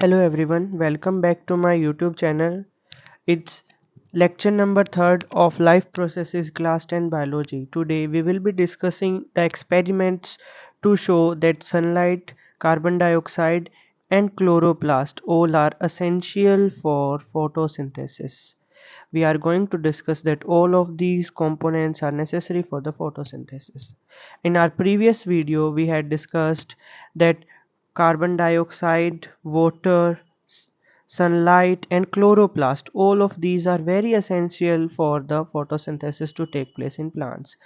Hello everyone, welcome back to my YouTube channel. It's lecture number 3rd of Life Processes Class 10 Biology. Today we will be discussing the experiments to show that sunlight, carbon dioxide and chloroplast all are essential for photosynthesis. We are going to discuss that all of these components are necessary for the photosynthesis. In our previous video, we had discussed that carbon dioxide, water, sunlight and chloroplast, all of these are very essential for the photosynthesis to take place in plants.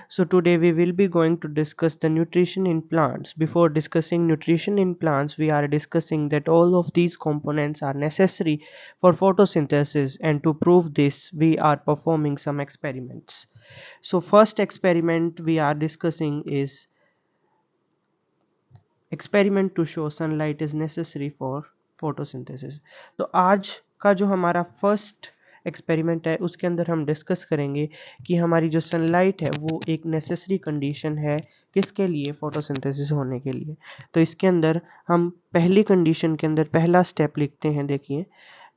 So today we will be going to discuss the nutrition in plants. Before discussing nutrition in plants, we are discussing that all of these components are necessary for photosynthesis, and to prove this we are performing some experiments. So first experiment we are discussing is experiment to show sunlight is necessary for photosynthesis. तो आज का जो हमारा first experiment है उसके अंदर हम discuss करेंगे कि हमारी जो सनलाइट है वो एक नेसेसरी कंडीशन है किसके लिए, फोटोसिंथेसिस होने के लिए। तो इसके अंदर हम पहली कंडीशन के अंदर पहला स्टेप लिखते हैं। देखिए,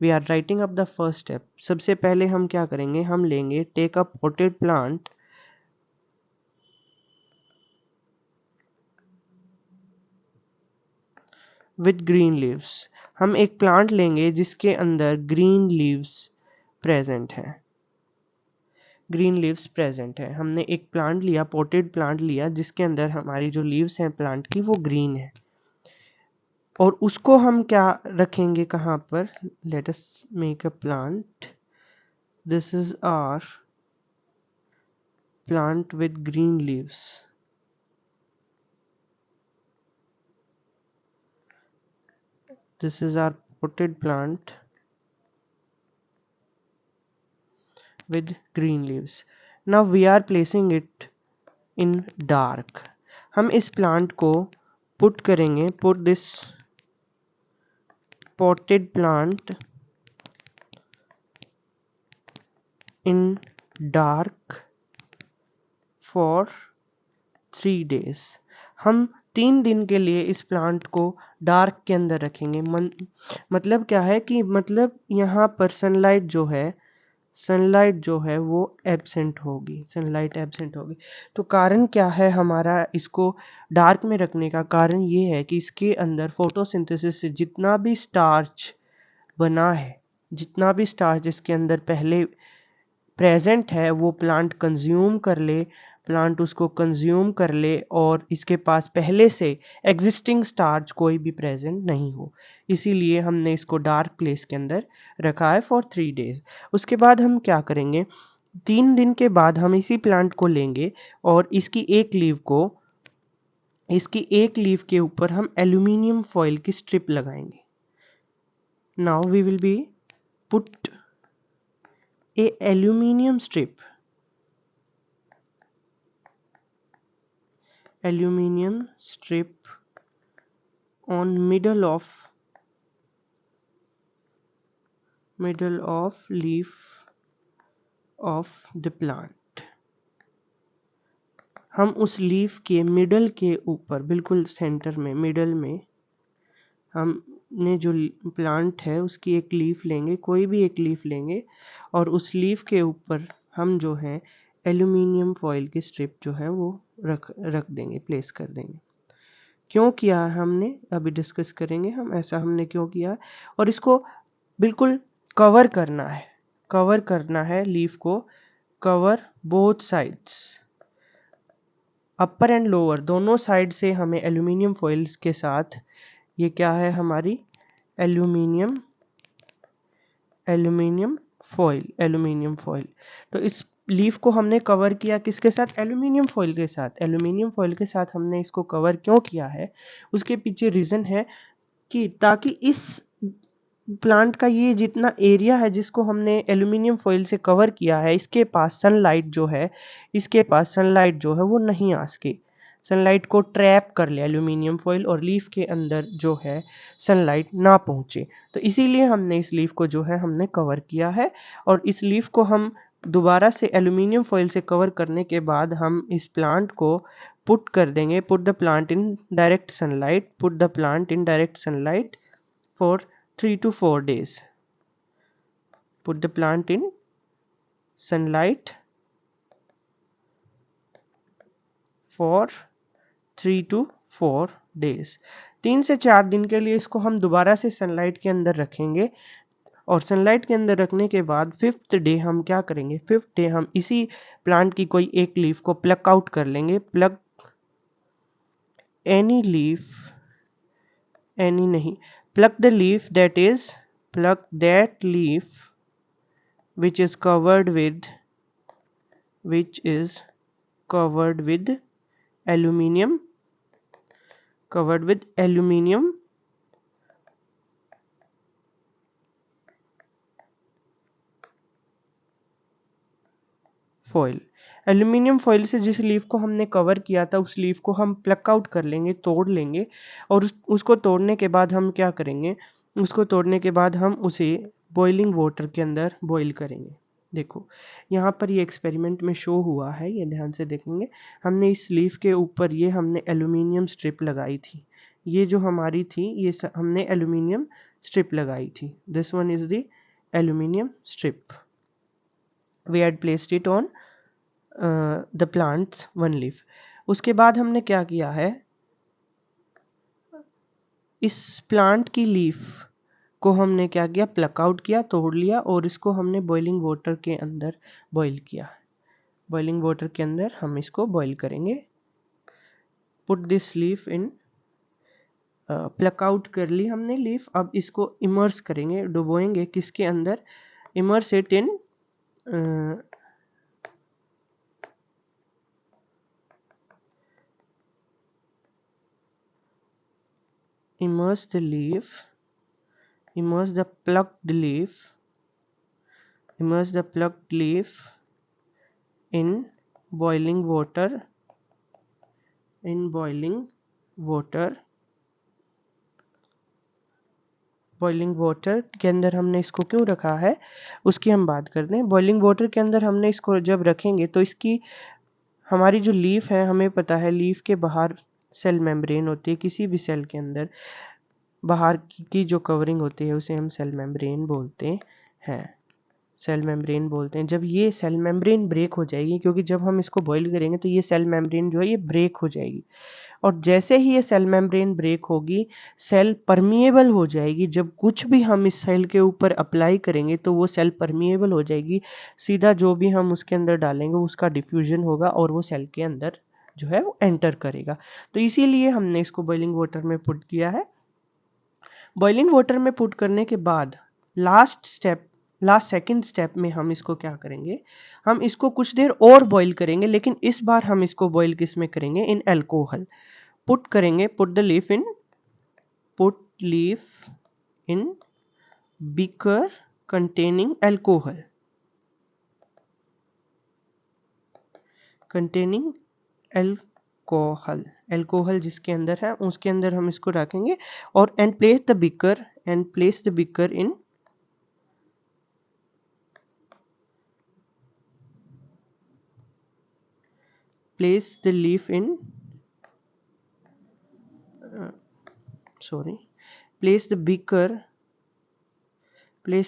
we are writing up the first step. सबसे पहले हम क्या करेंगे, हम लेंगे take a potted plant with green leaves. हम एक प्लांट लेंगे जिसके अंदर ग्रीन लीव्स प्रेजेंट है। ग्रीन लीव्स प्रेजेंट है। हमने एक प्लांट लिया, पॉटेड प्लांट लिया जिसके अंदर हमारी जो लीव्स हैं प्लांट की वो ग्रीन है, और उसको हम क्या रखेंगे, कहाँ पर, let us make a plant. This is our plant with green leaves. This is our potted plant with green leaves. Now we are placing it in dark. हम इस प्लांट को पुट करेंगे, put this potted plant in dark for 3 days. हम 3 दिन के लिए इस plant को डार्क के अंदर रखेंगे। मतलब क्या है कि मतलब यहाँ पर सनलाइट जो है वो एब्सेंट होगी, सनलाइट एब्सेंट होगी। तो कारण क्या है हमारा इसको डार्क में रखने का? कारण ये है कि इसके अंदर फोटोसिंथेसिस से जितना भी स्टार्च बना है, जितना भी स्टार्च इसके अंदर पहले प्रेजेंट है वो प्लांट कंज्यूम कर ले, प्लांट उसको कंज्यूम कर ले और इसके पास पहले से एग्जिस्टिंग स्टार्च कोई भी प्रेजेंट नहीं हो। इसीलिए हमने इसको डार्क प्लेस के अंदर रखा है फॉर 3 डेज। उसके बाद हम क्या करेंगे, 3 दिन के बाद हम इसी प्लांट को लेंगे और इसकी एक लीव के ऊपर हम एल्यूमिनियम फॉइल की स्ट्रिप लगाएंगे। Now we will be put a aluminium strip on middle of leaf of the plant। हम उस लीफ के मिडल के ऊपर, बिल्कुल सेंटर में, मिडल में हमने जो प्लांट है उसकी एक लीफ लेंगे, कोई भी एक लीफ लेंगे और उस लीफ के ऊपर हम जो है एल्यूमिनियम फॉइल की स्ट्रिप जो है वो रख देंगे, प्लेस कर देंगे। क्यों किया हमने, अभी डिस्कस करेंगे हम ऐसा हमने क्यों किया। और इसको बिल्कुल कवर करना है लीफ को, cover both sides, upper and lower दोनों साइड से हमें एल्यूमिनियम फॉइल्स के साथ, ये क्या है हमारी एल्यूमिनियम फॉइल। तो इस लीफ को हमने कवर किया किसके साथ, एल्यूमिनियम फॉइल के साथ। एल्यूमिनियम फॉइल के साथ हमने इसको कवर क्यों किया है, उसके पीछे रीज़न है कि ताकि इस प्लांट का ये जितना एरिया है जिसको हमने एल्यूमिनियम फॉइल से कवर किया है, इसके पास सनलाइट जो है वो नहीं आ सके, सनलाइट को ट्रैप कर ले एल्यूमिनियम फॉइल और लीफ के अंदर जो है सनलाइट ना पहुंचे। तो इसीलिए हमने इस लीफ को जो है हमने कवर किया है, और इस लीफ को हम दोबारा से एल्यूमिनियम फॉइल से कवर करने के बाद हम इस प्लांट को पुट कर देंगे, put the plant in direct sunlight for 3 to 4 days. Put the plant in sunlight for 3 to 4 days. 3 से 4 दिन के लिए इसको हम दोबारा से सनलाइट के अंदर रखेंगे और सनलाइट के अंदर रखने के बाद 5th डे हम क्या करेंगे, 5th डे हम इसी प्लांट की कोई एक लीफ को प्लक आउट कर लेंगे. प्लक एनी लीफ, एनी नहीं, pluck the leaf that is, pluck that leaf which is covered with, which is covered with aluminium, covered with aluminium foil. Aluminium foil से जिस leaf को हमने cover किया था उस लीफ को हम प्लक आउट कर लेंगे, तोड़ लेंगे और उसको तोड़ने के बाद हम क्या करेंगे, उसको तोड़ने के बाद हम उसे बॉइलिंग वाटर के अंदर बॉईल करेंगे. देखो यहाँ पर ये एक्सपेरिमेंट में शो हुआ है, ये ध्यान से देखेंगे. हमने इस लीफ के ऊपर ये हमने एल्यूमिनियम स्ट्रिप लगाई थी, ये जो हमारी थी ये हमने एल्यूमिनियम स्ट्रिप लगाई थी. This one is the aluminium strip. We had placed it on the plants one leaf. उसके बाद हमने क्या किया है, इस प्लांट की लीफ को हमने क्या किया, प्लक आउट किया, तोड़ लिया और इसको हमने बॉइलिंग वाटर के अंदर बॉईल किया. बॉइलिंग वाटर के अंदर हम इसको बॉईल करेंगे. Put this leaf in, pluck out कर ली हमने लीफ. अब इसको इमर्स करेंगे, डुबोएंगे किसके अंदर, immerse it in immerse the leaf, immerse the plucked leaf, immerse the plucked leaf in boiling water, in boiling water. Boiling water के अंदर हमने इसको क्यों रखा है उसकी हम बात करते हैं. बॉइलिंग वाटर के अंदर हमने इसको जब रखेंगे तो इसकी, हमारी जो लीफ है, हमें पता है लीफ के बाहर सेल मेम्ब्रेन होती है. किसी भी सेल के अंदर बाहर की जो कवरिंग होती है उसे हम सेल मेम्ब्रेन बोलते हैं, सेल मेम्ब्रेन बोलते हैं. जब ये सेल मेम्ब्रेन ब्रेक हो जाएगी, क्योंकि जब हम इसको बॉईल करेंगे तो ये सेल मेम्ब्रेन जो है ये ब्रेक हो जाएगी और जैसे ही ये सेल मेम्ब्रेन ब्रेक होगी सेल परमिएबल हो जाएगी. जब कुछ भी हम इस सेल के ऊपर अप्लाई करेंगे तो वो सेल परमिएबल हो जाएगी, सीधा जो भी हम उसके अंदर डालेंगे उसका डिफ्यूजन होगा और वो सेल के अंदर जो है वो एंटर करेगा. तो इसीलिए हमने इसको बॉइलिंग वाटर में पुट किया है. बॉइलिंग वाटर में पुट करने के बाद लास्ट सेकंड स्टेप में हम इसको क्या करेंगे, हम इसको कुछ देर और बॉईल करेंगे, लेकिन इस बार हम इसको बॉईल किस में करेंगे, इन अल्कोहल. पुट करेंगे, put the leaf in, put leaf in beaker containing alcohol, containing alcohol. Alcohol जिसके अंदर है उसके अंदर हम इसको रखेंगे और and place the beaker, and place the beaker in, place the leaf in, place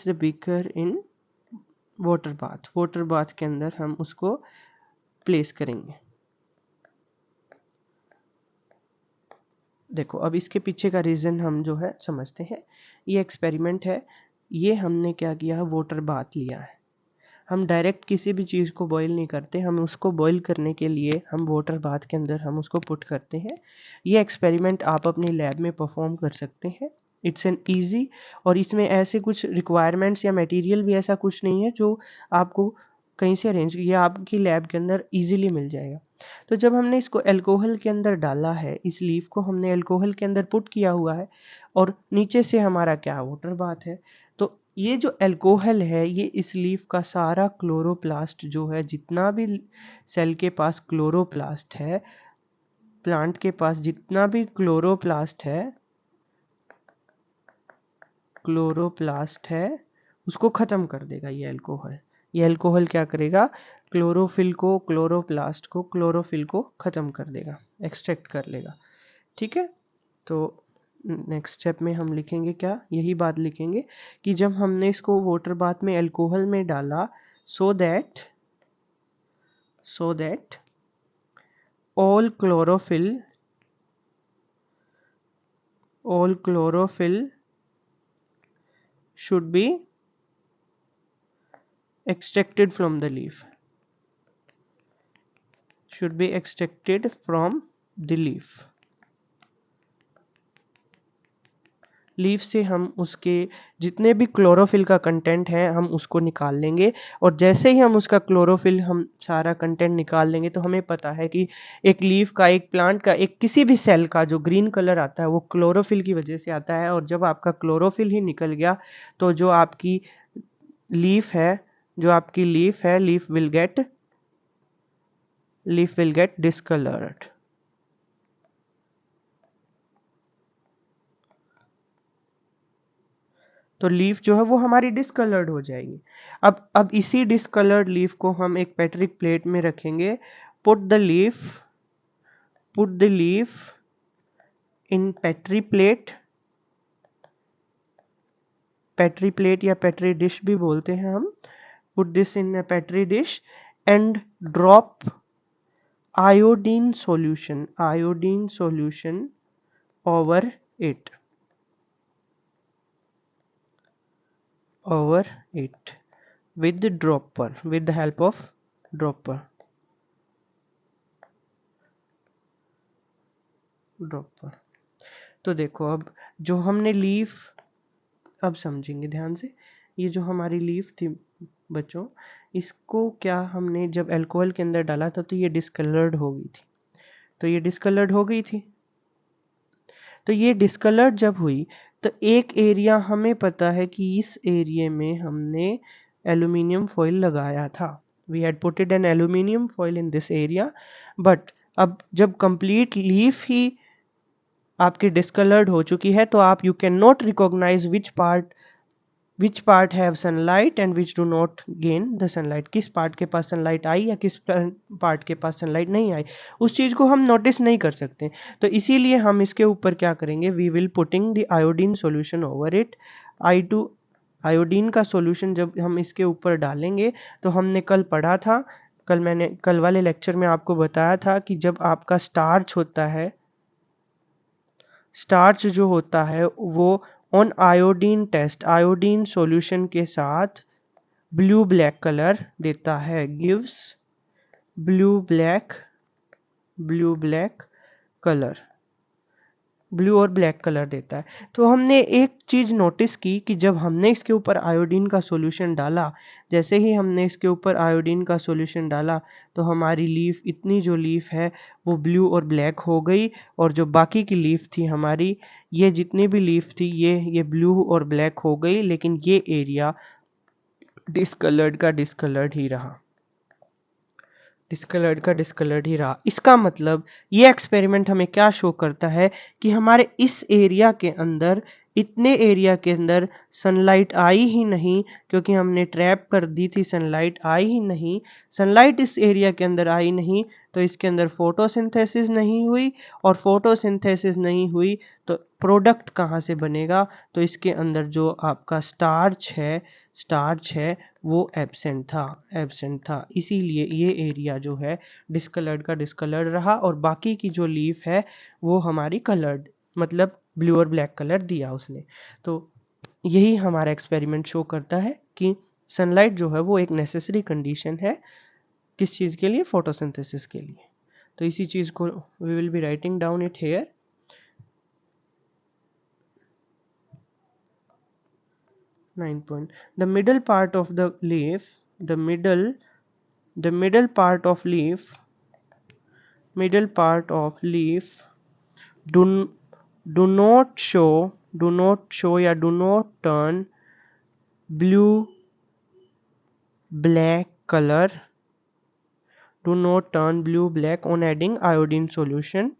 the beaker in water bath. Water bath के अंदर हम उसको प्लेस करेंगे. देखो अब इसके पीछे का रीज़न हम जो है समझते हैं. ये एक्सपेरिमेंट है, ये हमने क्या किया है, वाटर बाथ लिया है. हम डायरेक्ट किसी भी चीज़ को बॉईल नहीं करते, हम उसको बॉईल करने के लिए हम वाटर बाथ के अंदर हम उसको पुट करते हैं. ये एक्सपेरिमेंट आप अपनी लैब में परफॉर्म कर सकते हैं. इट्स एन ईजी, और इसमें ऐसे कुछ रिक्वायरमेंट्स या मटेरियल भी ऐसा कुछ नहीं है जो आपको कहीं से अरेंज, ये आपकी लैब के अंदर इजीली मिल जाएगा. तो जब हमने इसको अल्कोहल के अंदर डाला है, इस लीफ को हमने अल्कोहल के अंदर पुट किया हुआ है और नीचे से हमारा क्या वाटर बाथ है, तो ये जो अल्कोहल है ये इस लीफ का सारा क्लोरोप्लास्ट जो है, जितना भी सेल के पास क्लोरोप्लास्ट है, प्लांट के पास जितना भी क्लोरोप्लास्ट है उसको ख़त्म कर देगा ये अल्कोहल. ये अल्कोहल क्या करेगा, क्लोरोप्लास्ट को, क्लोरोफिल को ख़त्म कर देगा, एक्सट्रैक्ट कर लेगा. ठीक है, तो नेक्स्ट स्टेप में हम लिखेंगे क्या, यही बात लिखेंगे कि जब हमने इसको वाटर बाथ में अल्कोहल में डाला, so that all chlorophyll should be extracted from the leaf, leaf से हम उसके जितने भी क्लोरोफिल का कंटेंट है हम उसको निकाल लेंगे। और जैसे ही हम उसका क्लोरोफिल हम सारा कंटेंट निकाल लेंगे तो हमें पता है कि एक लीफ का, एक प्लांट का, एक किसी भी सेल का जो ग्रीन कलर आता है वो क्लोरोफिल की वजह से आता है। और जब आपका क्लोरोफिल ही निकल गया तो जो आपकी लीफ है, लीफ विल गेट डिस्कलर्ड। तो लीफ जो है वो हमारी डिस्कलर्ड हो जाएगी। अब इसी डिस्कलर्ड लीफ को हम एक पेट्रिक प्लेट में रखेंगे। Put the leaf in petri plate या पेट्री डिश भी बोलते हैं हम। Put this in a petri dish and drop iodine solution over it with the help of dropper। तो देखो अब जो हमने लीफ, अब समझेंगे ध्यान से, ये जो हमारी लीफ थी बच्चों, इसको क्या हमने जब अल्कोहल के अंदर डाला था तो ये डिस्कलर्ड हो गई थी। तो ये डिस्कलर्ड जब हुई तो एक एरिया हमें पता है कि इस एरिया में हमने एल्यूमिनियम फॉइल लगाया था। We had putted an aluminium foil in this area. But अब जब कंप्लीट लीफ ही आपकी डिस्कलर्ड हो चुकी है तो आप you can not recognise which part have sunlight and which do not gain the sunlight. किस पार्ट के पास सनलाइट आई या किस पार्ट के पास सनलाइट नहीं आई, उस चीज़ को हम नोटिस नहीं कर सकते। तो इसीलिए हम इसके ऊपर क्या करेंगे, we will putting the iodine solution over it. Iodine का सॉल्यूशन जब हम इसके ऊपर डालेंगे तो हमने कल पढ़ा था, कल वाले लेक्चर में आपको बताया था कि जब आपका स्टार्च जो होता है वो on iodine test, iodine solution के साथ ब्लू ब्लैक कलर देता है, गिव्स ब्लू और ब्लैक कलर देता है। तो हमने एक चीज़ नोटिस की कि जब हमने इसके ऊपर आयोडीन का सॉल्यूशन डाला, जैसे ही हमने इसके ऊपर आयोडीन का सॉल्यूशन डाला तो हमारी लीफ, इतनी जो लीफ है वो ब्लू और ब्लैक हो गई। और जो बाकी की लीफ थी हमारी, ये जितनी भी लीफ थी ये ब्लू और ब्लैक हो गई, लेकिन ये एरिया डिस्कलर्ड का डिस्कलर्ड ही रहा। इसका मतलब ये एक्सपेरिमेंट हमें क्या शो करता है कि हमारे इस एरिया के अंदर, इतने एरिया के अंदर सनलाइट आई ही नहीं, क्योंकि हमने ट्रैप कर दी थी, सनलाइट इस एरिया के अंदर आई नहीं, तो इसके अंदर फोटोसिंथेसिस नहीं हुई। और फोटोसिंथेसिस नहीं हुई तो प्रोडक्ट कहाँ से बनेगा, तो इसके अंदर जो आपका स्टार्च है वो एब्सेंट था। इसीलिए ये एरिया जो है डिस्कलर्ड का डिस्कलर्ड रहा और बाकी की जो लीफ है वो हमारी कलर्ड, मतलब ब्लू और ब्लैक कलर दिया उसने। तो यही हमारा एक्सपेरिमेंट शो करता है कि सनलाइट जो है वो एक नेसेसरी कंडीशन है, किस चीज़ के लिए, फोटोसिंथेसिस के लिए। तो इसी चीज़ को we will be writing down it here. 9 point. The middle part of the leaf, the middle part of leaf do do not show या do not turn blue black color, on adding iodine solution।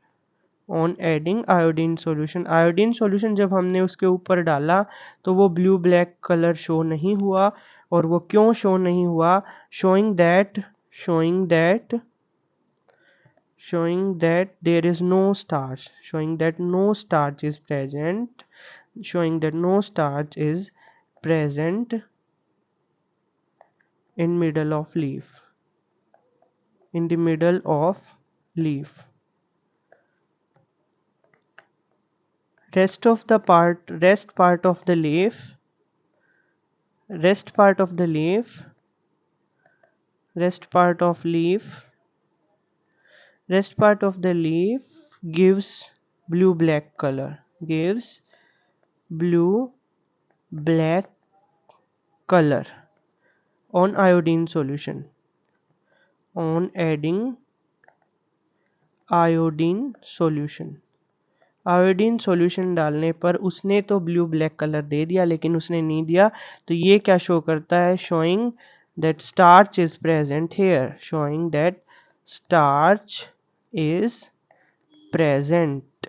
Iodine solution जब हमने उसके ऊपर डाला तो वो blue black colour show नहीं हुआ। और वो क्यों शो नहीं हुआ, showing that showing that there is no starch, showing that no starch is present, showing that no starch is present in middle of leaf, in the middle of leaf. Rest part of the leaf, rest part of the leaf, rest part of leaf, rest part of the leaf gives blue black color, gives blue black color on iodine solution, on adding iodine solution. Iodine solution डालने पर उसने तो blue black colour दे दिया, लेकिन उसने नहीं दिया, तो ये क्या शो करता है? Showing that starch is present here, showing that starch is present,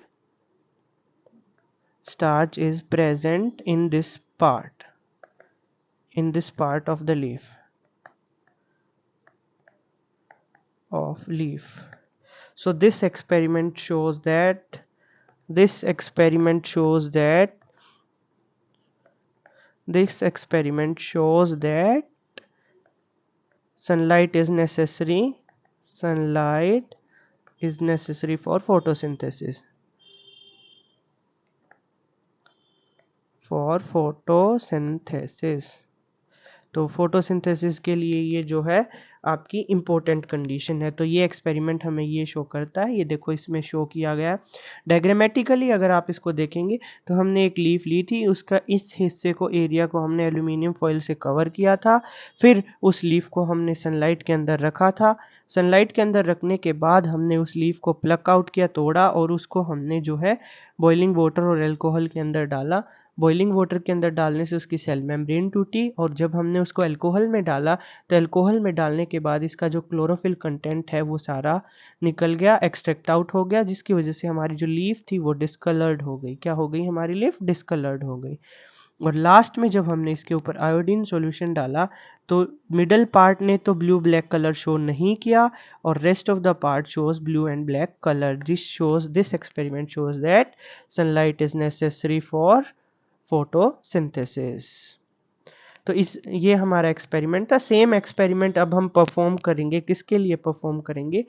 starch is present in this part, in this part of the leaf, of leaf. So this experiment shows that, this experiment shows that, this experiment shows that sunlight is necessary, sunlight is necessary for photosynthesis, for photosynthesis। तो photosynthesis के लिए ये जो है आपकी important condition है। तो ये एक्सपेरिमेंट हमें ये शो करता है, ये देखो इसमें शो किया गया है डायग्रामेटिकली। अगर आप इसको देखेंगे तो हमने एक लीफ ली थी, उसका इस हिस्से को, एरिया को हमने एल्यूमिनियम फॉइल से कवर किया था, फिर उस लीफ को हमने सनलाइट के अंदर रखा था। सनलाइट के अंदर रखने के बाद हमने उस लीफ को प्लक आउट किया, तोड़ा, और उसको हमने जो है बॉइलिंग वाटर और अल्कोहल के अंदर डाला। बॉइलिंग वाटर के अंदर डालने से उसकी सेल मेम्ब्रेन टूटी, और जब हमने उसको अल्कोहल में डाला तो अल्कोहल में डालने के बाद इसका जो क्लोरोफिल कंटेंट है वो सारा निकल गया, एक्सट्रैक्ट आउट हो गया, जिसकी वजह से हमारी जो लीफ थी वो डिस्कलर्ड हो गई। क्या हो गई? हमारी लीफ डिस्कलर्ड हो गई। और लास्ट में जब हमने इसके ऊपर आयोडीन सॉल्यूशन डाला तो मिडल पार्ट ने तो ब्लू ब्लैक कलर शो नहीं किया, और rest of the part shows blue and black colour. This experiment shows that sunlight is necessary for photosynthesis. तो ये हमारा एक्सपेरिमेंट था। सेम एक्सपेरिमेंट अब हम परफॉर्म करेंगे। किसके लिए परफॉर्म करेंगे?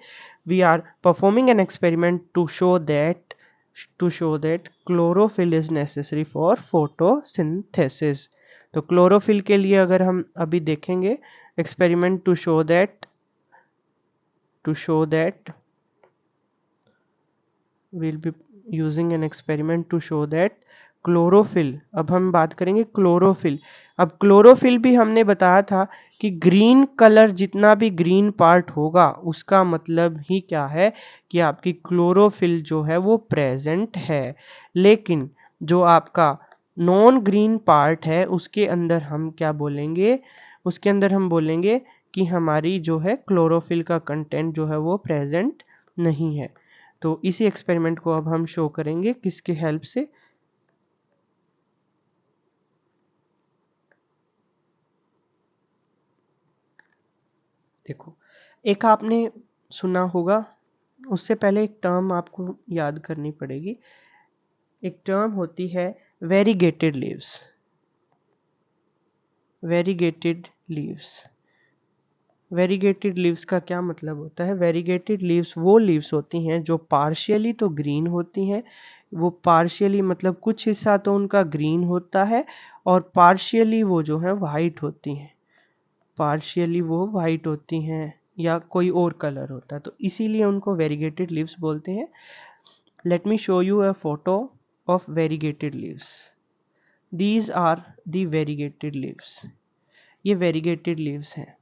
We are performing an experiment to show that chlorophyll is necessary for photosynthesis. तो क्लोरोफिल के लिए अगर हम अभी देखेंगे experiment to show that we'll be using an experiment to show that chlorophyll. अब हम बात करेंगे क्लोरोफिल। अब क्लोरोफिल भी हमने बताया था कि ग्रीन कलर, जितना भी ग्रीन पार्ट होगा उसका मतलब ही क्या है कि आपकी क्लोरोफिल जो है वो प्रेजेंट है। लेकिन जो आपका नॉन ग्रीन पार्ट है उसके अंदर हम क्या बोलेंगे? उसके अंदर हम बोलेंगे कि हमारी जो है क्लोरोफिल का कंटेंट जो है वो प्रेजेंट नहीं है। तो इसी एक्सपेरिमेंट को अब हम शो करेंगे किसके हेल्प से? देखो, एक आपने सुना होगा, उससे पहले एक टर्म आपको याद करनी पड़ेगी। एक टर्म होती है variegated leaves. Variegated leaves, variegated leaves का क्या मतलब होता है? वेरीगेटेड लीव्स वो लीव्स होती हैं जो पार्शियली तो ग्रीन होती हैं, वो पार्शियली मतलब कुछ हिस्सा तो उनका ग्रीन होता है, और पार्शियली वो जो है वाइट होती हैं, पार्शियली वो वाइट होती हैं या कोई और कलर होता है, तो इसीलिए उनको वेरीगेटेड लीव्स बोलते हैं। Let me show you a photo of variegated leaves. These are the variegated leaves. ये वेरीगेटेड लीव्स हैं।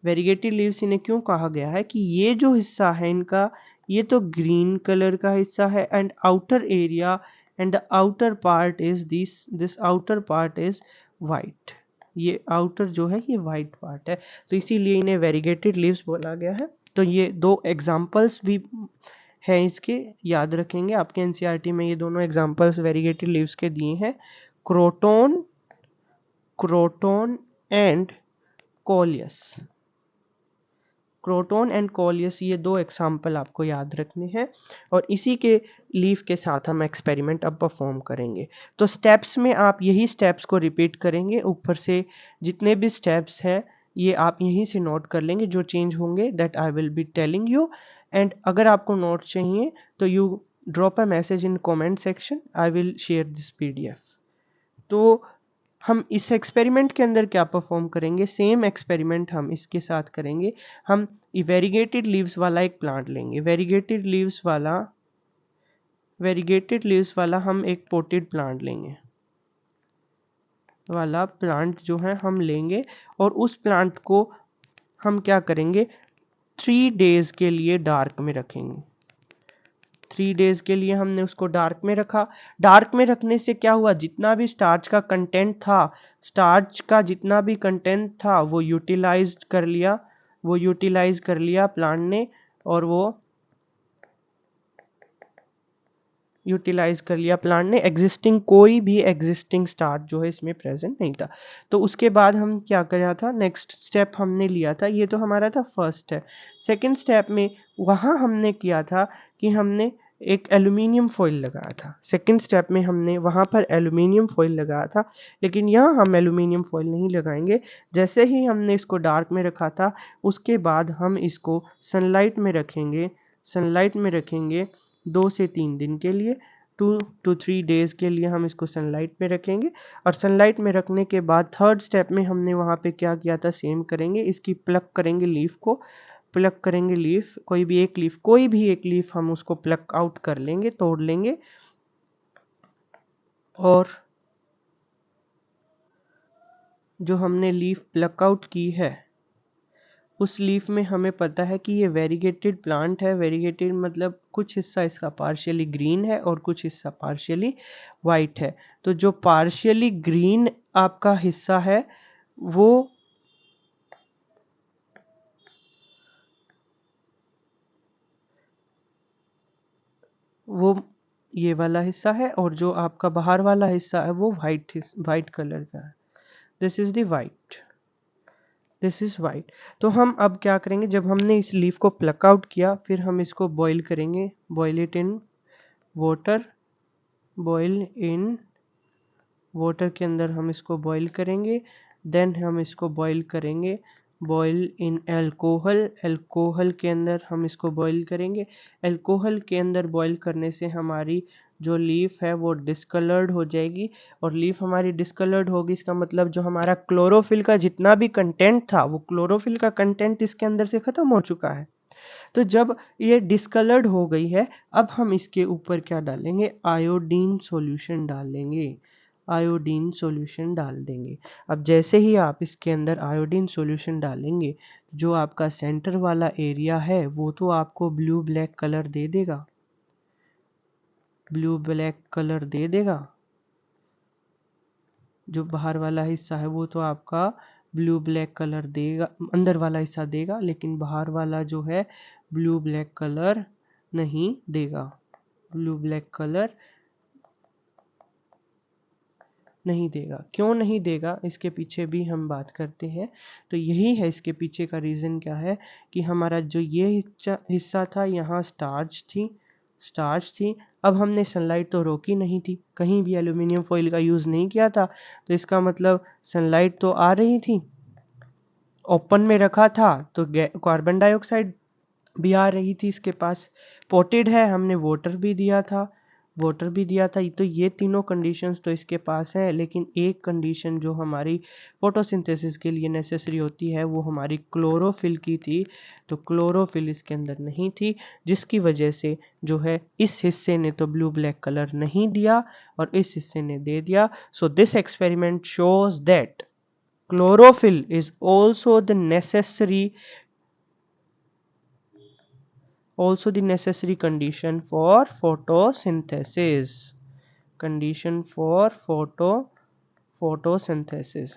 वेरीगेटेड लीव्स इन्हें क्यों कहा गया है कि ये जो हिस्सा है इनका, ये तो ग्रीन कलर का हिस्सा है, and outer area and the outer part is this outer part is white. ये आउटर जो है ये वाइट पार्ट है, तो इसीलिए इन्हें वेरीगेटेड लीव्स बोला गया है। तो ये दो एग्जाम्पल्स भी हैं इसके, याद रखेंगे। आपके एनसीईआरटी में ये दोनों एग्जाम्पल्स वेरीगेटेड लीव्स के दिए हैं, croton croton and coleus. Croton and coleus, ये दो एग्जाम्पल आपको याद रखने हैं और इसी के लीफ के साथ हम एक्सपेरिमेंट अब परफॉर्म करेंगे। तो स्टेप्स में आप यही स्टेप्स को रिपीट करेंगे, ऊपर से जितने भी स्टेप्स हैं ये आप यहीं से नोट कर लेंगे, जो चेंज होंगे that I will be telling you. And अगर आपको नोट चाहिए तो you drop a message in comment section, I will share this PDF. तो हम इस एक्सपेरिमेंट के अंदर क्या परफॉर्म करेंगे, सेम एक्सपेरिमेंट हम इसके साथ करेंगे। हम वेरीगेटेड लीव्स वाला एक प्लांट लेंगे, वेरीगेटेड लीव्स वाला हम एक पोटेड प्लांट लेंगे, वाला प्लांट जो है हम लेंगे और उस प्लांट को हम क्या करेंगे, 3 डेज के लिए डार्क में रखेंगे। 3 डेज के लिए हमने उसको डार्क में रखा। डार्क में रखने से क्या हुआ, जितना भी स्टार्च का कंटेंट था, स्टार्च का जितना भी कंटेंट था वो यूटिलाइज कर लिया, प्लांट ने, और वो यूटिलाइज कर लिया प्लांट ने। कोई भी एग्जिस्टिंग स्टार्च जो है इसमें प्रेजेंट नहीं था। तो उसके बाद हम क्या किया था, नेक्स्ट स्टेप हमने लिया था, ये तो हमारा था फर्स्ट स्टेप। सेकेंड स्टेप में वहाँ हमने किया था कि हमने एक एल्यूमिनियम फॉइल लगाया था। सेकेंड स्टेप में हमने वहाँ पर एल्यूमिनियम फॉइल लगाया था, लेकिन यहाँ हम एल्यूमिनियम फॉइल नहीं लगाएंगे। जैसे ही हमने इसको डार्क में रखा था उसके बाद हम इसको सनलाइट में रखेंगे, 2 से 3 दिन के लिए, 2 to 3 डेज के लिए हम इसको सनलाइट में रखेंगे। और सनलाइट में रखने के बाद थर्ड स्टेप में हमने वहाँ पे क्या किया था, सेम करेंगे, इसकी प्लक करेंगे, लीफ, कोई भी एक लीफ हम उसको प्लक आउट कर लेंगे, तोड़ लेंगे। और जो हमने लीफ प्लक आउट की है उस लीफ में हमें पता है कि ये वेरीगेटेड प्लांट है। वेरीगेटेड मतलब कुछ हिस्सा इसका पार्शियली ग्रीन है और कुछ हिस्सा पार्शियली वाइट है। तो जो पार्शियली ग्रीन आपका हिस्सा है वो ये वाला हिस्सा है, और जो आपका बाहर वाला हिस्सा है वो वाइट कलर का है। This is the white. तो हम अब क्या करेंगे, जब हमने इस लीफ को प्लक आउट किया फिर हम इसको बॉईल करेंगे, बॉईल इन वाटर के अंदर हम इसको बॉईल करेंगे। देन हम इसको बॉईल करेंगे, बॉईल इन अल्कोहल के अंदर हम इसको बॉईल करेंगे। अल्कोहल के अंदर बॉईल करने से हमारी जो लीफ है वो डिस्कलर्ड हो जाएगी, और लीफ हमारी डिस्कलर्ड होगी, इसका मतलब जो हमारा क्लोरोफिल का जितना भी कंटेंट था वो क्लोरोफिल का कंटेंट इसके अंदर से ख़त्म हो चुका है। तो जब ये डिस्कलर्ड हो गई है, अब हम इसके ऊपर क्या डालेंगे, आयोडीन सॉल्यूशन डाल देंगे। अब जैसे ही आप इसके अंदर आयोडीन सॉल्यूशन डालेंगे, जो आपका सेंटर वाला एरिया है वो तो आपको ब्लू ब्लैक कलर दे देगा, जो बाहर वाला हिस्सा है वो तो आपका ब्लू ब्लैक कलर देगा, अंदर वाला हिस्सा देगा, लेकिन बाहर वाला जो है ब्लू ब्लैक कलर नहीं देगा, क्यों नहीं देगा, इसके पीछे भी हम बात करते हैं। तो यही है, इसके पीछे का रीज़न क्या है कि हमारा जो ये हिस्सा था यहाँ स्टार्च थी। अब हमने सनलाइट तो रोकी नहीं थी, कहीं भी एल्यूमिनियम फॉइल का यूज़ नहीं किया था, तो इसका मतलब सनलाइट तो आ रही थी, ओपन में रखा था तो कार्बन डाइऑक्साइड भी आ रही थी इसके पास। पोटेड है, हमने वाटर भी दिया था, तो ये तीनों कंडीशंस तो इसके पास है। लेकिन एक कंडीशन जो हमारी फोटोसिंथेसिस के लिए नेसेसरी होती है वो हमारी क्लोरोफिल की थी, तो क्लोरोफिल इसके अंदर नहीं थी, जिसकी वजह से जो है इस हिस्से ने तो ब्लू ब्लैक कलर नहीं दिया और इस हिस्से ने दे दिया। So this experiment shows that chlorophyll is also the necessary condition for photosynthesis, photosynthesis।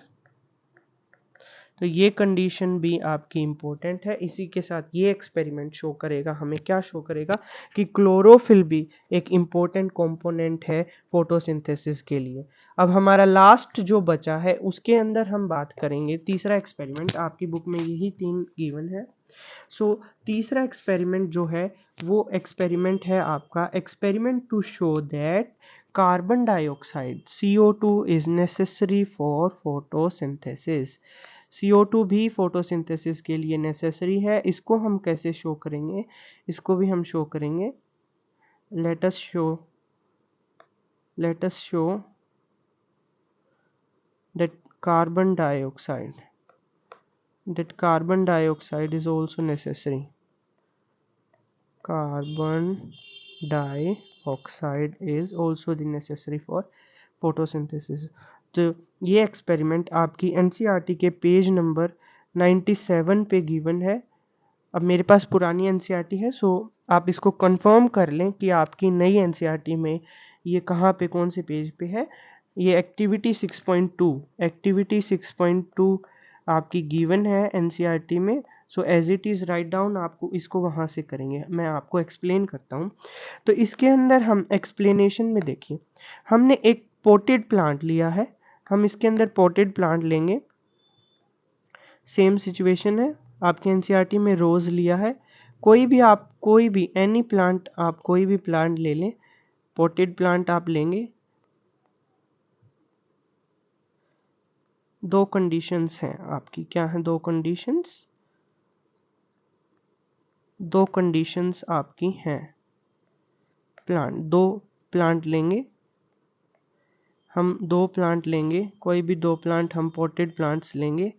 तो ये कंडीशन भी आपकी इम्पोर्टेंट है। इसी के साथ ये एक्सपेरिमेंट शो करेगा, हमें क्या शो करेगा कि क्लोरोफिल भी एक इम्पोर्टेंट कंपोनेंट है फोटोसिंथेसिस के लिए। अब हमारा लास्ट जो बचा है उसके अंदर हम बात करेंगे तीसरा एक्सपेरिमेंट। आपकी बुक में यही 3 गिवन है। सो तीसरा एक्सपेरिमेंट जो है वो एक्सपेरिमेंट है आपका experiment to show that carbon dioxide CO2 is necessary for photosynthesis. CO2 भी फोटोसिंथेसिस के लिए नेसेसरी है। इसको हम कैसे शो करेंगे, इसको भी हम शो करेंगे। Let us show that carbon dioxide is also necessary. Carbon dioxide is also the necessary for photosynthesis. तो ये एक्सपेरिमेंट आपकी NCERT के पेज नंबर 97 पे गिवन है। अब मेरे पास पुरानी NCERT है, सो आप इसको कंफर्म कर लें कि आपकी नई NCERT में ये कहाँ पे कौन से पेज पे है। ये एक्टिविटी 6.2 आपकी गिवन है NCERT में। So as it is write down, आपको इसको वहाँ से करेंगे। मैं आपको एक्सप्लेन करता हूँ। तो इसके अंदर हम एक्सप्लेनेशन में देखिए, हमने एक पोटेड प्लांट लिया है। हम इसके अंदर पोटेड प्लांट लेंगे। सेम सिचुएशन है, आपके NCERT में रोज लिया है। कोई भी एनी प्लांट, आप कोई भी प्लांट ले लें, पोटेड प्लांट आप लेंगे। दो कंडीशंस हैं आपकी, क्या हैं दो कंडीशंस आपकी हैं। दो प्लांट लेंगे, हम दो प्लांट लेंगे, कोई भी दो प्लांट हम पोटेड प्लांट्स लेंगे।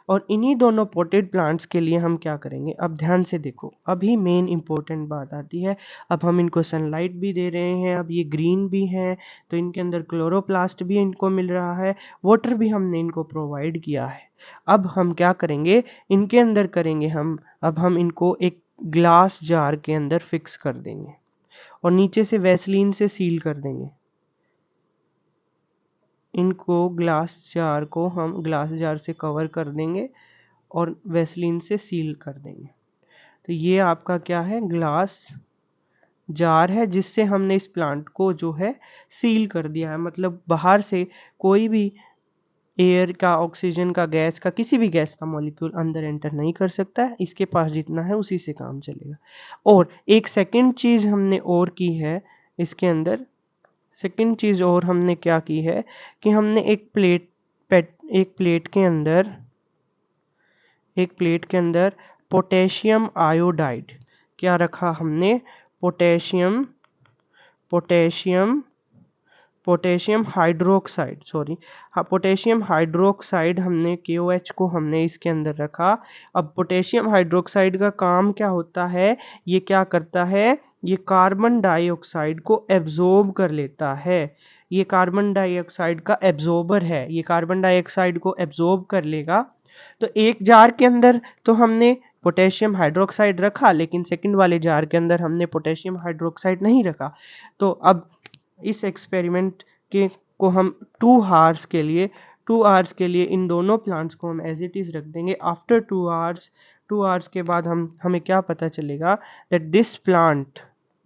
और इन्हीं दोनों पोटेड प्लांट्स के लिए हम क्या करेंगे, अब ध्यान से देखो, अभी मेन इंपॉर्टेंट बात आती है। अब हम इनको सनलाइट भी दे रहे हैं, अब ये ग्रीन भी हैं, तो इनके अंदर क्लोरोप्लास्ट भी इनको मिल रहा है, वाटर भी हमने इनको प्रोवाइड किया है। अब हम क्या करेंगे, इनके अंदर करेंगे अब हम इनको एक ग्लास जार के अंदर फिक्स कर देंगे और नीचे से वैसलीन से सील कर देंगे। इनको हम ग्लास जार से कवर कर देंगे और वैसलीन से सील कर देंगे। तो ये आपका क्या है, ग्लास जार है जिससे हमने इस प्लांट को जो है सील कर दिया है। मतलब बाहर से कोई भी एयर का, ऑक्सीजन का, गैस का, किसी भी गैस का मॉलिक्यूल अंदर एंटर नहीं कर सकता है। इसके पास जितना है उसी से काम चलेगा। और एक सेकंड चीज़ हमने और की है इसके अंदर, सेकंड चीज़ और हमने क्या की है कि हमने एक प्लेट के अंदर पोटेशियम आयोडाइड क्या रखा हमने, पोटेशियम हाइड्रोक्साइड हमने KOH को हमने इसके अंदर रखा। अब पोटेशियम हाइड्रोक्साइड का काम क्या होता है, ये क्या करता है, ये कार्बन डाइऑक्साइड को एब्जॉर्ब कर लेता है। ये कार्बन डाइऑक्साइड का एब्जॉर्बर है, ये कार्बन डाइऑक्साइड को एब्जॉर्ब कर लेगा। तो एक जार के अंदर तो हमने पोटेशियम हाइड्रोक्साइड रखा, लेकिन सेकंड वाले जार के अंदर हमने पोटेशियम हाइड्रोक्साइड नहीं रखा। तो अब इस एक्सपेरिमेंट को हम 2 आवर्स के लिए इन दोनों प्लांट्स को हम एज इट इज़ रख देंगे। आफ्टर 2 आवर्स के बाद हमें क्या पता चलेगा दैट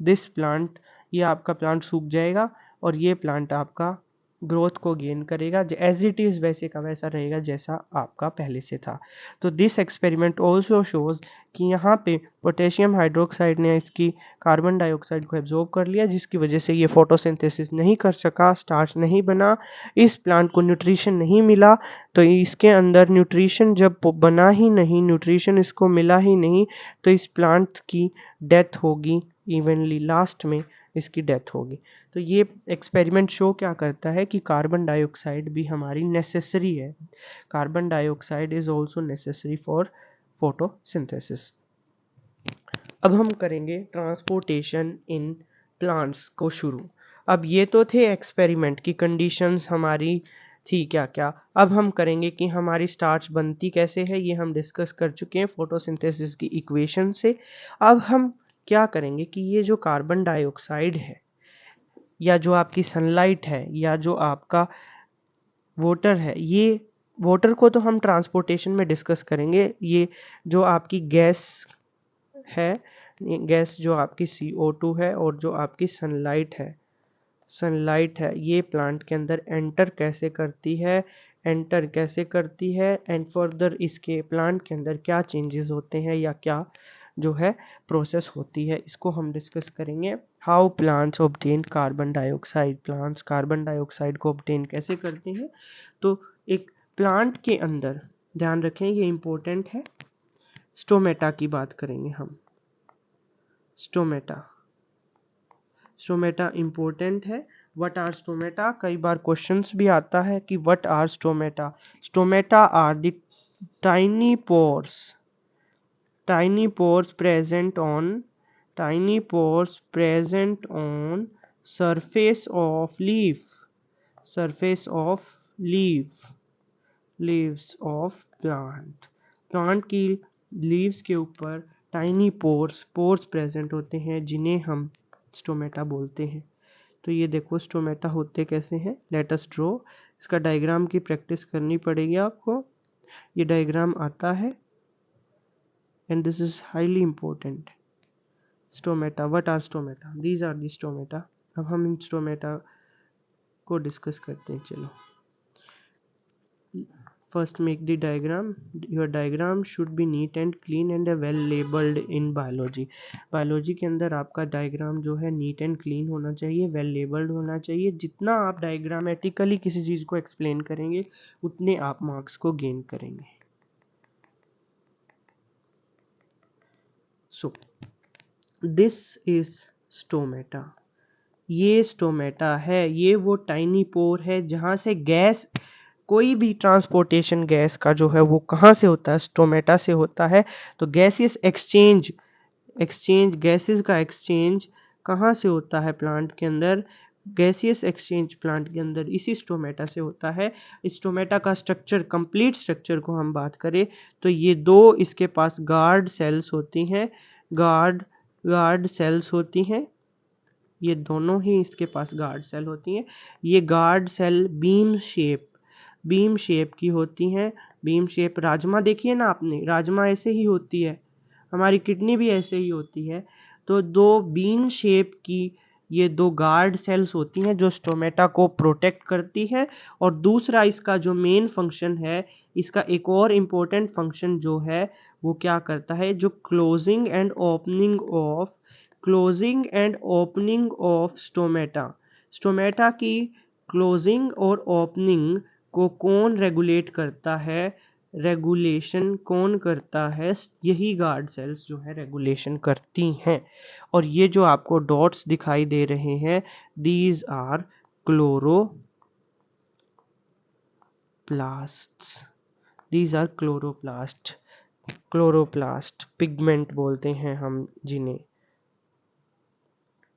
दिस प्लांट ये आपका प्लांट सूख जाएगा और ये प्लांट आपका ग्रोथ को गेन करेगा, एज इट इज़ वैसे का वैसा रहेगा जैसा आपका पहले से था। तो दिस एक्सपेरिमेंट ऑल्सो शोज कि यहाँ पे पोटेशियम हाइड्रोक्साइड ने इसकी कार्बन डाइऑक्साइड को एब्जॉर्ब कर लिया, जिसकी वजह से ये फोटोसिंथेसिस नहीं कर सका, स्टार्च नहीं बना, इस प्लांट को न्यूट्रिशन नहीं मिला। तो इसके अंदर न्यूट्रिशन जब बना ही नहीं, न्यूट्रिशन इसको मिला ही नहीं, तो इस प्लांट की डेथ होगी, इवनली लास्ट में इसकी डेथ होगी। तो ये एक्सपेरिमेंट शो क्या करता है कि कार्बन डाइऑक्साइड भी हमारी नेसेसरी है। Carbon dioxide is also necessary for photosynthesis. अब हम करेंगे ट्रांसपोर्टेशन इन प्लांट्स को शुरू। अब ये तो थे एक्सपेरिमेंट की कंडीशंस हमारी थी क्या क्या। अब हम करेंगे कि हमारी स्टार्च बनती कैसे है, ये हम डिस्कस कर चुके हैं फोटोसिंथेसिस की इक्वेशन से। अब हम क्या करेंगे कि ये जो कार्बन डाइऑक्साइड है या जो आपकी सनलाइट है या जो आपका वाटर है, ये वाटर को तो हम ट्रांसपोर्टेशन में डिस्कस करेंगे। ये जो आपकी गैस है, गैस जो आपकी CO2 है और जो आपकी सनलाइट है, ये प्लांट के अंदर एंटर कैसे करती है एंड फर्दर इसके प्लांट के अंदर क्या चेंजेस होते हैं या क्या जो है प्रोसेस होती है, इसको हम डिस्कस करेंगे। How plants obtain carbon dioxide, plants carbon dioxide को ऑब्टेन कैसे करते हैं। तो एक प्लांट के अंदर ध्यान रखें, ये इंपॉर्टेंट है, स्टोमेटा की बात करेंगे हम। स्टोमेटा इंपॉर्टेंट है। व्हाट आर स्टोमेटा, कई बार क्वेश्चंस भी आता है कि what are stomata. Stomata are the tiny pores tiny pores present on surface of surface of leaf leaves of plant की लीव्स के ऊपर टाइनी पोर्स प्रेजेंट होते हैं जिन्हें हम स्टोमेटा बोलते हैं। तो ये देखो स्टोमेटा होते कैसे हैं, लेट अस ड्रॉ। इसका डायग्राम की प्रैक्टिस करनी पड़ेगी आपको। ये डायग्राम आता है and this is highly important. Stomata, what are stomata? These are the stomata. अब हम इन स्टोमेटा को डिस्कस करते हैं। चलो, first make the diagram. Your diagram should be neat and clean and well labelled in biology. Biology के अंदर आपका diagram जो है नीट एंड क्लीन होना चाहिए, वेल लेबल्ड होना चाहिए। जितना आप डायग्रामेटिकली किसी चीज़ को एक्सप्लेन करेंगे उतने आप मार्क्स को गेन करेंगे। So this is stomata. ये स्टोमेटा है, ये वो टाइनी पोर है जहाँ से गैस, कोई भी ट्रांसपोर्टेशन गैस का जो है वो कहाँ से होता है, स्टोमेटा से होता है। तो गैसियस गैसेस का एक्सचेंज कहाँ से होता है प्लांट के अंदर, गैसियस एक्सचेंज प्लांट के अंदर इसी स्टोमेटा से होता है। स्टोमेटा का स्ट्रक्चर, कंप्लीट स्ट्रक्चर को हम बात करें तो ये दो इसके पास गार्ड सेल्स होती हैं, गार्ड सेल्स होती हैं, ये दोनों ही इसके पास गार्ड सेल होती हैं। ये गार्ड सेल बीम शेप की होती हैं। बीम शेप, राजमा देखिए ना आपने, राजमा ऐसे ही होती है, हमारी किडनी भी ऐसे ही होती है। तो दो बीन शेप की ये दो गार्ड सेल्स होती हैं जो स्टोमेटा को प्रोटेक्ट करती है। और दूसरा इसका जो मेन फंक्शन है, इसका एक और इम्पोर्टेंट फंक्शन जो है वो क्या करता है, जो closing and opening of stomata की क्लोजिंग और ओपनिंग को कौन रेगुलेट करता है, रेगुलेशन कौन करता है, यही गार्ड सेल्स जो है रेगुलेशन करती हैं। और ये जो आपको डॉट्स दिखाई दे रहे हैं, दीज आर क्लोरोप्लास्ट पिगमेंट बोलते हैं हम जिन्हें,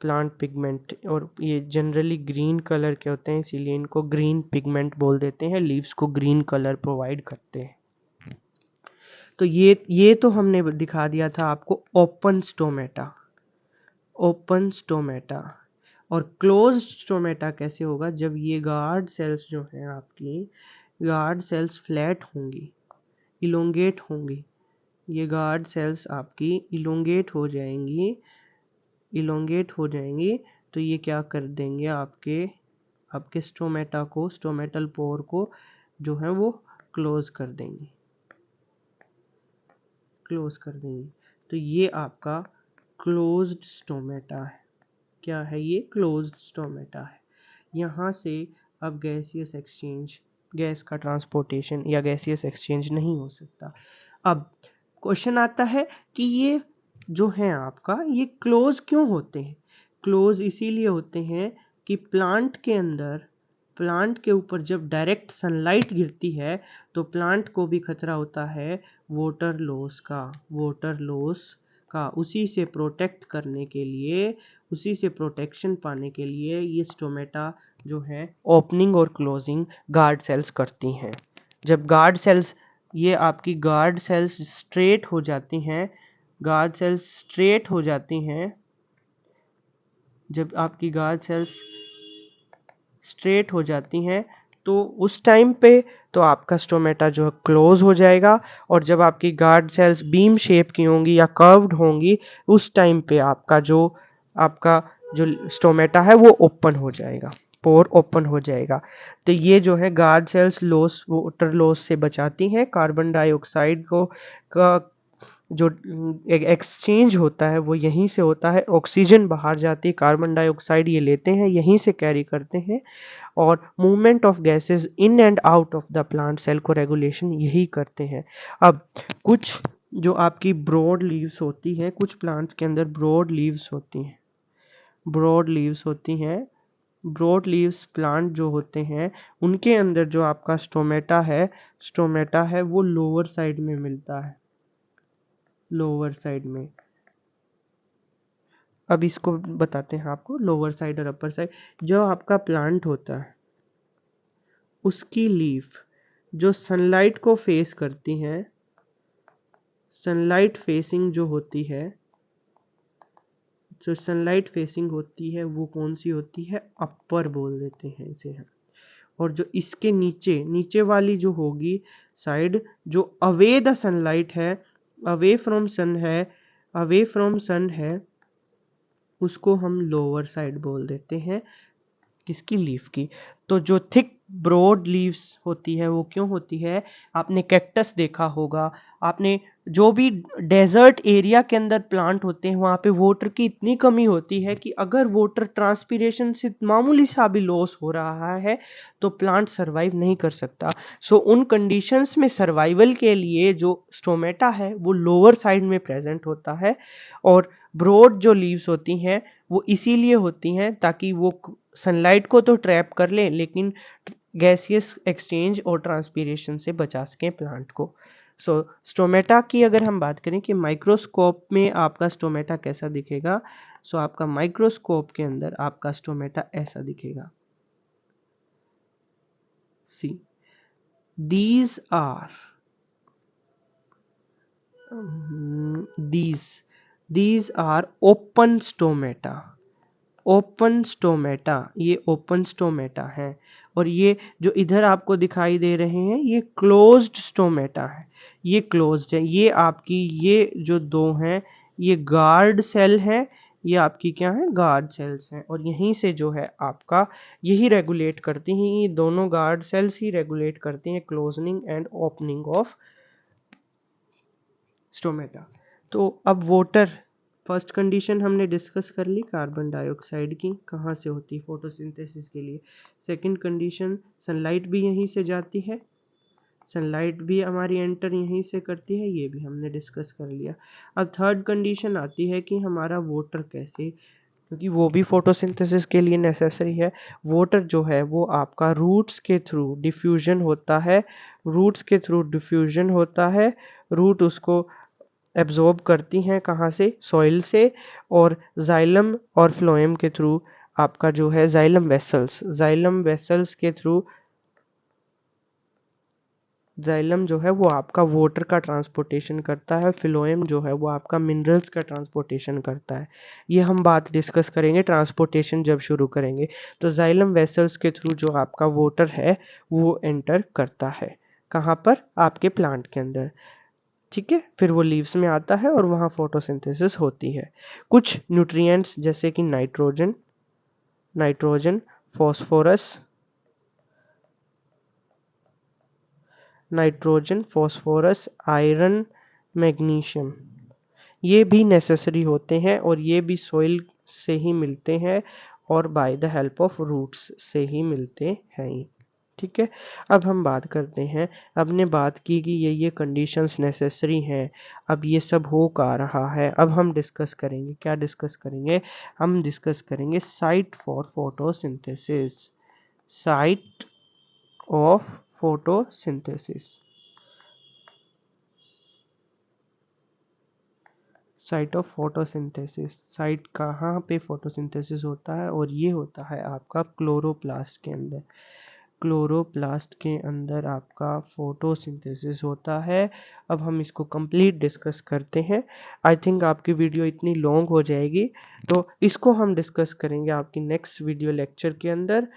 प्लांट पिगमेंट। और ये जनरली ग्रीन कलर के होते हैं, इसीलिए इनको ग्रीन पिगमेंट बोल देते हैं, लीव्स को ग्रीन कलर प्रोवाइड करते हैं। तो ये तो हमने दिखा दिया था आपको ओपन स्टोमेटा। और क्लोज स्टोमेटा कैसे होगा, जब ये गार्ड सेल्स जो हैं आपकी, गार्ड सेल्स फ्लैट होंगी, इलोंगेट होंगी, ये गार्ड सेल्स आपकी इलोंगेट हो जाएंगी। तो ये क्या कर देंगे, आपके स्टोमेटा को, स्टोमेटल पोर को जो है वो क्लोज कर देंगे। तो ये आपका क्लोज्ड स्टोमेटा है। क्या है ये, क्लोज्ड स्टोमेटा है। यहाँ से अब गैस का ट्रांसपोर्टेशन या गैसियस एक्सचेंज नहीं हो सकता। अब क्वेश्चन आता है कि ये जो है आपका, ये क्लोज क्यों होते हैं। क्लोज इसीलिए होते हैं कि प्लांट के ऊपर जब डायरेक्ट सनलाइट गिरती है तो प्लांट को भी खतरा होता है वाटर लॉस का। उसी से प्रोटेक्शन पाने के लिए ये स्टोमेटा जो है ओपनिंग और क्लोजिंग गार्ड सेल्स करती हैं। जब गार्ड सेल्स, ये आपकी गार्ड सेल्स स्ट्रेट हो जाती हैं, जब आपकी गार्ड सेल्स स्ट्रेट हो जाती हैं तो उस टाइम पे तो आपका स्टोमेटा जो है क्लोज हो जाएगा, और जब आपकी गार्ड सेल्स बीम शेप की होंगी या कर्व्ड होंगी, उस टाइम पे आपका जो स्टोमेटा है वो ओपन हो जाएगा, पोर ओपन हो जाएगा। तो ये जो है guard cells loss, water loss से बचाती हैं। कार्बन डाइऑक्साइड को का जो एक्सचेंज होता है वो यहीं से होता है, ऑक्सीजन बाहर जाती है, कार्बन डाइऑक्साइड ये लेते हैं, यहीं से कैरी करते हैं, और movement of gases in and out of the plant cell को रेगुलेशन यही करते हैं। अब कुछ जो आपकी ब्रॉड लीव्स होती हैं, कुछ प्लांट्स के अंदर ब्रॉड लीव्स होती हैं, ब्रॉड लीव्स होती हैं। ब्रॉड लीव्स प्लांट जो होते हैं उनके अंदर जो आपका स्टोमेटा है वो लोअर साइड में मिलता है, लोअर साइड में। अब इसको बताते हैं आपको, लोअर साइड और अपर साइड। जो आपका प्लांट होता है उसकी लीफ जो सनलाइट को फेस करती हैं, सनलाइट फेसिंग जो होती है, जो सनलाइट फेसिंग होती है वो कौन सी होती है, अपर बोल देते हैं इसे हम। और जो इसके नीचे नीचे वाली जो होगी साइड, जो अवे द सनलाइट है, अवे फ्रॉम सन है, अवे फ्रॉम सन है, उसको हम लोअर साइड बोल देते हैं, किसकी, लीफ की। तो जो थिक ब्रॉड लीव्स होती है वो क्यों होती है, आपने कैक्टस देखा होगा, आपने जो भी डेजर्ट एरिया के अंदर प्लांट होते हैं वहाँ पे वाटर की इतनी कमी होती है कि अगर वाटर ट्रांसपीरेशन से मामूली सा भी लॉस हो रहा है तो प्लांट सरवाइव नहीं कर सकता। सो उन कंडीशंस में सर्वाइवल के लिए जो स्टोमेटा है वो लोअर साइड में प्रेजेंट होता है, और ब्रॉड जो लीव्स होती हैं वो इसीलिए होती हैं ताकि वो सनलाइट को तो ट्रैप कर लें लेकिन गैसियस एक्सचेंज और ट्रांसपीरेशन से बचा सकें प्लांट को। सो स्टोमेटा की अगर हम बात करें कि माइक्रोस्कोप में आपका स्टोमेटा कैसा दिखेगा, सो आपका माइक्रोस्कोप के अंदर आपका स्टोमेटा ऐसा दिखेगा। सी these are these are open stomata, open stomata, ये ओपन स्टोमेटा है। और ये जो इधर आपको दिखाई दे रहे हैं ये क्लोज्ड स्टोमेटा है, ये क्लोज्ड है। ये आपकी ये जो दो हैं ये गार्ड सेल है, ये आपकी क्या है, गार्ड सेल्स हैं, और यहीं से जो है आपका यही रेगुलेट करती हैं, ये दोनों गार्ड सेल्स ही रेगुलेट करती हैं क्लोजनिंग एंड ओपनिंग ऑफ स्टोमेटा। तो अब वाटर, फर्स्ट कंडीशन हमने डिस्कस कर ली कार्बन डाइऑक्साइड की, कहाँ से होती है, फोटोसिंथेसिस के लिए। सेकंड कंडीशन सनलाइट भी यहीं से जाती है, सनलाइट भी हमारी एंटर यहीं से करती है, ये भी हमने डिस्कस कर लिया। अब थर्ड कंडीशन आती है कि हमारा वाटर कैसे, क्योंकि वो भी फोटोसिंथेसिस के लिए नेसेसरी है। वाटर जो है वो आपका रूट्स के थ्रू डिफ्यूजन होता है, रूट्स के थ्रू डिफ्यूजन होता है, रूट उसको एब्जॉर्ब करती हैं कहाँ से, सॉइल से, और जाइलम और फ्लोएम के थ्रू आपका जो है जाइलम वेसल्स के थ्रू जाइलम जो है वो आपका वाटर का ट्रांसपोर्टेशन करता है, फ्लोएम जो है वो आपका मिनरल्स का ट्रांसपोर्टेशन करता है। ये हम बात डिस्कस करेंगे ट्रांसपोर्टेशन जब शुरू करेंगे। तो जाइलम वेसल्स के थ्रू जो आपका वाटर है वो एंटर करता है, कहाँ पर, आपके प्लांट के अंदर, ठीक है। फिर वो लीव्स में आता है और वहाँ फोटोसिंथेसिस होती है। कुछ न्यूट्रिएंट्स जैसे कि नाइट्रोजन, फॉस्फोरस, आयरन, मैग्नीशियम, ये भी नेसेसरी होते हैं, और ये भी सॉइल से ही मिलते हैं और by the help of roots से ही मिलते हैं, ठीक है। अब हम बात करते हैं, हमने बात की कि ये कंडीशंस नेसेसरी हैं, अब ये सब हो का रहा है। अब हम डिस्कस करेंगे, क्या डिस्कस करेंगे, हम डिस्कस करेंगे site for photosynthesis, site of photosynthesis, site of photosynthesis, site कहाँ पे फोटोसिंथेसिस होता है, और ये होता है आपका क्लोरोप्लास्ट के अंदर, क्लोरोप्लास्ट के अंदर आपका फोटोसिंथेसिस होता है। अब हम इसको कंप्लीट डिस्कस करते हैं। आई थिंक आपकी वीडियो इतनी लॉन्ग हो जाएगी, तो इसको हम डिस्कस करेंगे आपकी नेक्स्ट वीडियो लेक्चर के अंदर।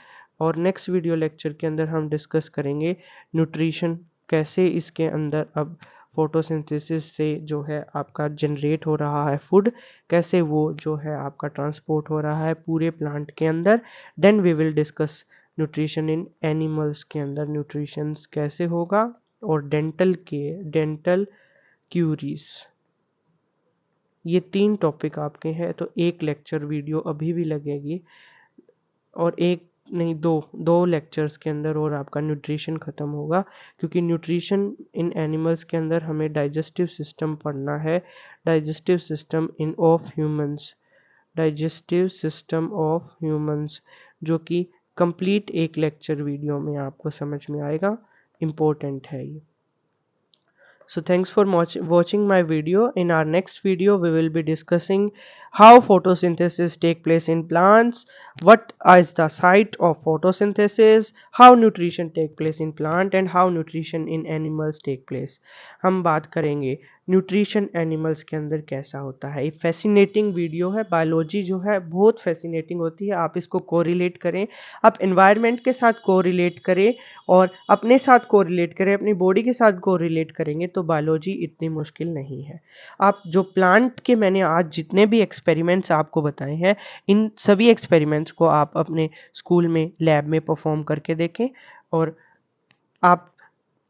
और नेक्स्ट वीडियो लेक्चर के अंदर हम डिस्कस करेंगे न्यूट्रिशन, कैसे इसके अंदर अब फोटोसिंथेसिस से जो है आपका जनरेट हो रहा है फूड, कैसे वो जो है आपका ट्रांसपोर्ट हो रहा है पूरे प्लांट के अंदर। Then we will discuss nutrition in animals के अंदर न्यूट्रिशन कैसे होगा, और डेंटल क्यूरीज। ये 3 टॉपिक आपके हैं, तो एक लेक्चर वीडियो अभी भी लगेगी, और एक नहीं, दो लेक्चर्स के अंदर और आपका न्यूट्रिशन ख़त्म होगा। क्योंकि न्यूट्रिशन इन एनिमल्स के अंदर हमें डाइजेस्टिव सिस्टम पढ़ना है, digestive system in of humans, digestive system of humans, जो कि कंप्लीट एक लेक्चर वीडियो में आपको समझ में आएगा, इम्पोर्टेंट है ये। So thanks for watching my video. In our next video, we will be discussing how photosynthesis take place in plants, what is the site of photosynthesis, how nutrition take place in plant and how nutrition in animals take place. हम बात करेंगे nutrition animals के अंदर कैसा होता है। ये fascinating video है, बायोलॉजी जो है बहुत फैसिनेटिंग होती है। आप इसको कोरिलेट करें, आप एनवायरनमेंट के साथ कोरिलेट करें और अपने साथ कोरिलेट करें, अपनी बॉडी के साथ कोरिलेट करेंगे तो बायोलॉजी इतनी मुश्किल नहीं है। आप जो प्लांट के मैंने आज जितने भी एक्सपेरिमेंट्स आपको बताए हैं, इन सभी एक्सपेरिमेंट्स को आप अपने स्कूल में लैब में परफॉर्म करके देखें और आप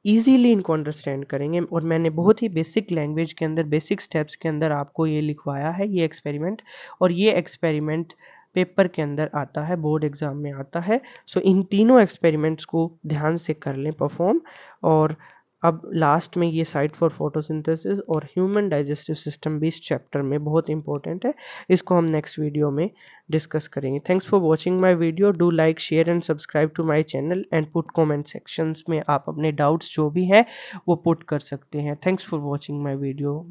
ईज़िली इनको अंडरस्टैंड करेंगे। और मैंने बहुत ही बेसिक लैंग्वेज के अंदर, बेसिक स्टेप्स के अंदर आपको ये लिखवाया है ये एक्सपेरिमेंट, और ये एक्सपेरिमेंट पेपर के अंदर आता है, बोर्ड एग्ज़ाम में आता है। सो इन तीनों एक्सपेरिमेंट्स को ध्यान से कर लें परफॉर्म। और अब लास्ट में ये साइट फॉर फोटोसिंथेसिस और ह्यूमन डाइजेस्टिव सिस्टम भी इस चैप्टर में बहुत इंपॉर्टेंट है, इसको हम नेक्स्ट वीडियो में डिस्कस करेंगे। Thanks for watching my video, do like share and subscribe to my channel and put comment sections में आप अपने डाउट्स जो भी हैं वो पुट कर सकते हैं। Thanks for watching my video.